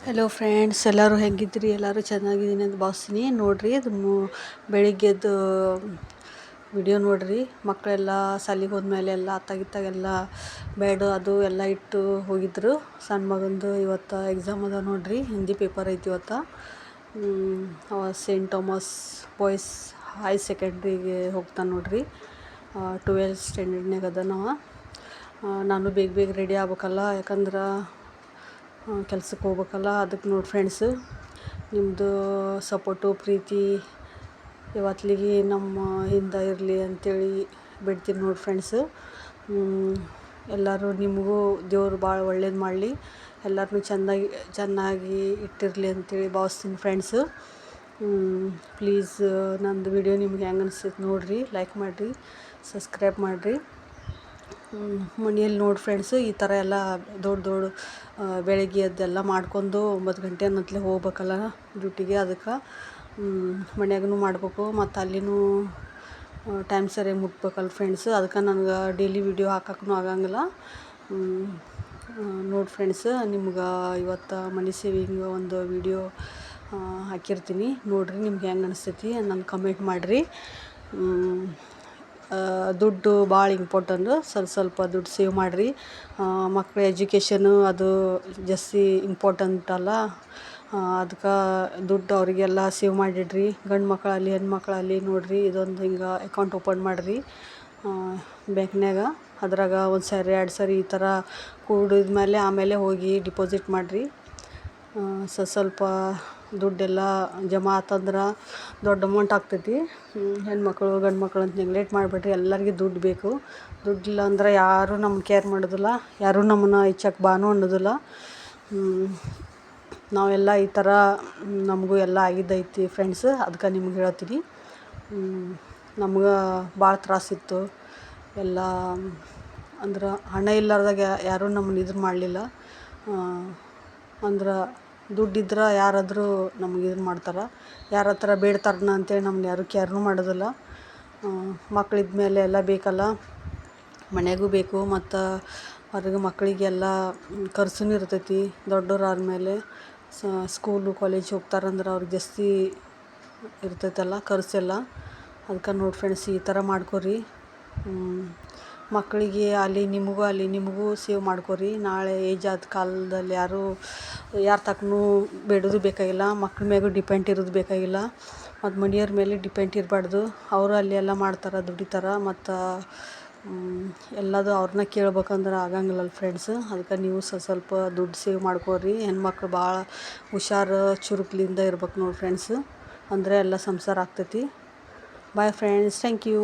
Hello friends, ಎಲ್ಲರೂ ಹೇಗಿದ್ರಿ? ಎಲ್ಲರೂ ಚೆನ್ನಾಗಿದ್ದೀನಿ ಅಂತ ಭಾವಿಸ್ತೀನಿ. ನೋಡಿರಿ, ಅದು ಬೆಳಿಗ್ಗೆದ್ದು ವಿಡಿಯೋ ನೋಡಿರಿ. ಮಕ್ಕಳೆಲ್ಲ ಶಾಲಿಗೆ ಹೋದ್ಮೇಲೆ ಎಲ್ಲ ಅತ್ತಾಗಿತ್ತಾಗೆಲ್ಲ ಬೇಡ ಅದು ಎಲ್ಲ ಇಟ್ಟು ಹೋಗಿದ್ರು. ಸಣ್ಣ ಮಗಂದು ಇವತ್ತು ಎಕ್ಸಾಮ್ ಅದ ನೋಡಿರಿ, ಹಿಂದಿ ಪೇಪರ್ ಐತಿ ಇವತ್ತು. ಅವ ಸೇಂಟ್ ಥಾಮಸ್ ಬಾಯ್ಸ್ ಹೈ ಸೆಕೆಂಡ್ರಿಗೆ ಹೋಗ್ತಾನೆ ನೋಡಿರಿ. 12th ಸ್ಟ್ಯಾಂಡರ್ಡ್ನಾಗ ಅದ ನಾವು. ನಾನು ಬೇಗ ಬೇಗ ರೆಡಿ ಆಗ್ಬೇಕಲ್ಲ, ಯಾಕಂದ್ರೆ ಕೆಲ್ಸಕ್ಕೆ ಹೋಗ್ಬೇಕಲ್ಲ. ಅದಕ್ಕೆ ನೋಡಿ ಫ್ರೆಂಡ್ಸು, ನಿಮ್ಮದು ಸಪೋರ್ಟು ಪ್ರೀತಿ ಇವತ್ತಲಿಗೆ ನಮ್ಮ ಹಿಂದೆ ಇರಲಿ ಅಂಥೇಳಿ ಬಿಡ್ತೀನಿ ನೋಡಿ ಫ್ರೆಂಡ್ಸು. ಎಲ್ಲರೂ ನಿಮಗೂ ದೇವ್ರು ಭಾಳ ಒಳ್ಳೇದು ಮಾಡಲಿ, ಎಲ್ಲರನ್ನೂ ಚೆನ್ನಾಗಿ ಇಟ್ಟಿರಲಿ ಅಂಥೇಳಿ ಭಾವಿಸ್ತೀನಿ ಫ್ರೆಂಡ್ಸು. ಪ್ಲೀಸ್ ನಂದು ವಿಡಿಯೋ ನಿಮ್ಗೆ ಹೆಂಗೆ ಅನಿಸ್ತೈತೆ ನೋಡಿರಿ, ಲೈಕ್ ಮಾಡಿರಿ, ಸಬ್ಸ್ಕ್ರೈಬ್ ಮಾಡಿರಿ. ಮನೆಯಲ್ಲಿ ನೋಡಿ ಫ್ರೆಂಡ್ಸು, ಈ ಥರ ಎಲ್ಲ ದೊಡ್ಡ ಬೆಳಗ್ಗೆ ಅದೆಲ್ಲ ಮಾಡ್ಕೊಂಡು 9 ಗಂಟೆ ಅನ್ನತ್ಲೆ ಹೋಗ್ಬೇಕಲ್ಲ ಡ್ಯೂಟಿಗೆ. ಅದಕ್ಕೆ ಮನ್ಯಾಗೂ ಮಾಡ್ಬೇಕು, ಮತ್ತು ಅಲ್ಲಿನೂ ಟೈಮ್ ಸರಿಯಾಗಿ ಮುಟ್ಬೇಕಲ್ಲ ಫ್ರೆಂಡ್ಸು. ಅದಕ್ಕೆ ನನಗೆ ಡೈಲಿ ವಿಡಿಯೋ ಹಾಕೋಕ್ಕೂ ಆಗಂಗಿಲ್ಲ. ನೋಡಿ ಫ್ರೆಂಡ್ಸು, ನಿಮ್ಗೆ ಇವತ್ತು ಮನಿ ಸೇವಿಂಗ್ ಒಂದು ವಿಡಿಯೋ ಹಾಕಿರ್ತೀನಿ ನೋಡಿರಿ. ನಿಮ್ಗೆ ಹೆಂಗೆ ಅನಿಸ್ತೈತಿ ನನ್ನ ಕಮೆಂಟ್ ಮಾಡಿರಿ. ದುಡ್ಡು ಭಾಳ ಇಂಪಾರ್ಟೆಂಟು. ಸ್ವಲ್ಪ ದುಡ್ಡು ಸೇವ್ ಮಾಡಿರಿ. ಮಕ್ಕಳ ಎಜುಕೇಷನು ಅದು ಜಾಸ್ತಿ ಇಂಪಾರ್ಟೆಂಟ್ ಅಲ್ಲ. ಅದಕ್ಕೆ ದುಡ್ಡು ಅವರಿಗೆಲ್ಲ ಸೇವ್ ಮಾಡಿಡ್ರಿ. ಗಂಡು ಮಕ್ಕಳಲ್ಲಿ ಹೆಣ್ಣು ಮಕ್ಕಳಲ್ಲಿ ನೋಡಿರಿ, ಇದೊಂದು ಹಿಂಗೆ ಅಕೌಂಟ್ ಓಪನ್ ಮಾಡಿರಿ ಬ್ಯಾಂಕ್ನಾಗ. ಅದ್ರಾಗ 1 ಸಾರಿ 2 ಸಾರಿ ಈ ಥರ ಕೂಡಿದ್ಮೇಲೆ ಆಮೇಲೆ ಹೋಗಿ ಡಿಪಾಸಿಟ್ ಮಾಡಿರಿ. ಸ್ವಲ್ಪ ದುಡ್ಡೆಲ್ಲ ಜಮಾ ಆತಂದ್ರೆ ದೊಡ್ಡ ಅಮೌಂಟ್ ಆಗ್ತೈತಿ. ಹೆಣ್ಮಕ್ಳು ಗಂಡು ಮಕ್ಕಳು ಅಂತ ನೆಗ್ಲೆಕ್ಟ್ ಮಾಡಿಬಿಟ್ರಿ. ಎಲ್ಲರಿಗೂ ದುಡ್ಡು ಬೇಕು. ದುಡ್ಡಿಲ್ಲ ಅಂದ್ರೆ ಯಾರೂ ನಮ್ಗೆ ಕೇರ್ ಮಾಡೋದಿಲ್ಲ, ಯಾರೂ ನಮ್ಮನ್ನು ಇಚ್ಚಕ್ಕೆ ಬಾನು ಅನ್ನೋದಿಲ್ಲ. ನಾವೆಲ್ಲ ಈ ಥರ ನಮಗೂ ಎಲ್ಲ ಆಗಿದ್ದೈತಿ ಫ್ರೆಂಡ್ಸ್. ಅದಕ್ಕೆ ನಿಮ್ಗೆ ಹೇಳ್ತೀನಿ. ನಮ್ಗೆ ಭಾಳ ತ್ರಾಸಿತ್ತು ಎಲ್ಲ. ಅಂದ್ರೆ ಹಣ ಇಲ್ಲಾರ್ದಾಗ ಯಾರೂ ನಮ್ಮನ್ನ ಇದನ್ನು ಮಾಡಲಿಲ್ಲ. ಅಂದ್ರೆ ದುಡ್ಡಿದ್ರೆ ಯಾರಾದರೂ ನಮ್ಗೆ ಇದನ್ನು ಮಾಡ್ತಾರೆ, ಯಾರ ಹತ್ರ ಬೇಡ್ತಾರನ ಅಂತೇಳಿ ನಮ್ಮನ್ನ ಯಾರೂ ಕೇರ್ನೂ ಮಾಡೋದಿಲ್ಲ. ಮಕ್ಕಳಿದ್ದ ಮೇಲೆ ಎಲ್ಲ ಬೇಕಲ್ಲ, ಮನೆಗೂ ಬೇಕು, ಮತ್ತು ಹೊರಗೆ ಮಕ್ಕಳಿಗೆಲ್ಲ ಖರ್ಚುನೂ ಇರ್ತೈತಿ. ದೊಡ್ಡವ್ರು ಆದಮೇಲೆ ಸ್ಕೂಲು ಕಾಲೇಜ್ ಹೋಗ್ತಾರಂದ್ರೆ ಅವ್ರಿಗೆ ಜಾಸ್ತಿ ಇರ್ತೈತಲ್ಲ ಖರ್ಚೆಲ್ಲ. ಅದಕ್ಕೆ ನೋಡಿ ಫ್ರೆಂಡ್ಸ್, ಈ ಥರ ಮಾಡ್ಕೊರಿ. ಮಕ್ಕಳಿಗೆ ನಿಮಗೂ ಸೇವ್ ಮಾಡ್ಕೊರಿ. ನಾಳೆ ಏಜ್ ಆದ ಕಾಲದಲ್ಲಿ ಯಾರ ತಕ್ಕನೂ ಬೇಡೋದು ಬೇಕಾಗಿಲ್ಲ. ಮಕ್ಳ ಮ್ಯಾಗೂ ಡಿಪೆಂಡ್ ಇರೋದು ಬೇಕಾಗಿಲ್ಲ, ಮತ್ತು ಮನೆಯವ್ರ ಮೇಲೆ ಡಿಪೆಂಡ್ ಇರಬಾರ್ದು. ಅವರು ಅಲ್ಲಿ ಎಲ್ಲ ಮಾಡ್ತಾರೆ, ದುಡಿತಾರೆ, ಮತ್ತು ಎಲ್ಲದು ಅವ್ರನ್ನ ಕೇಳ್ಬೇಕಂದ್ರೆ ಆಗಂಗಿಲ್ಲಲ್ಲ ಫ್ರೆಂಡ್ಸ್. ಅದಕ್ಕೆ ನೀವು ಸ್ವಲ್ಪ ದುಡ್ಡು ಸೇವ್ ಮಾಡ್ಕೊರಿ. ಹೆಣ್ಮಕ್ಳು ಭಾಳ ಹುಷಾರು ಚುರುಕ್ಲಿಂದ ಇರ್ಬೇಕು ನೋಡಿ ಫ್ರೆಂಡ್ಸ್, ಅಂದರೆ ಎಲ್ಲ ಸಂಸಾರ ಆಗ್ತೈತಿ. Bye friends, thank you.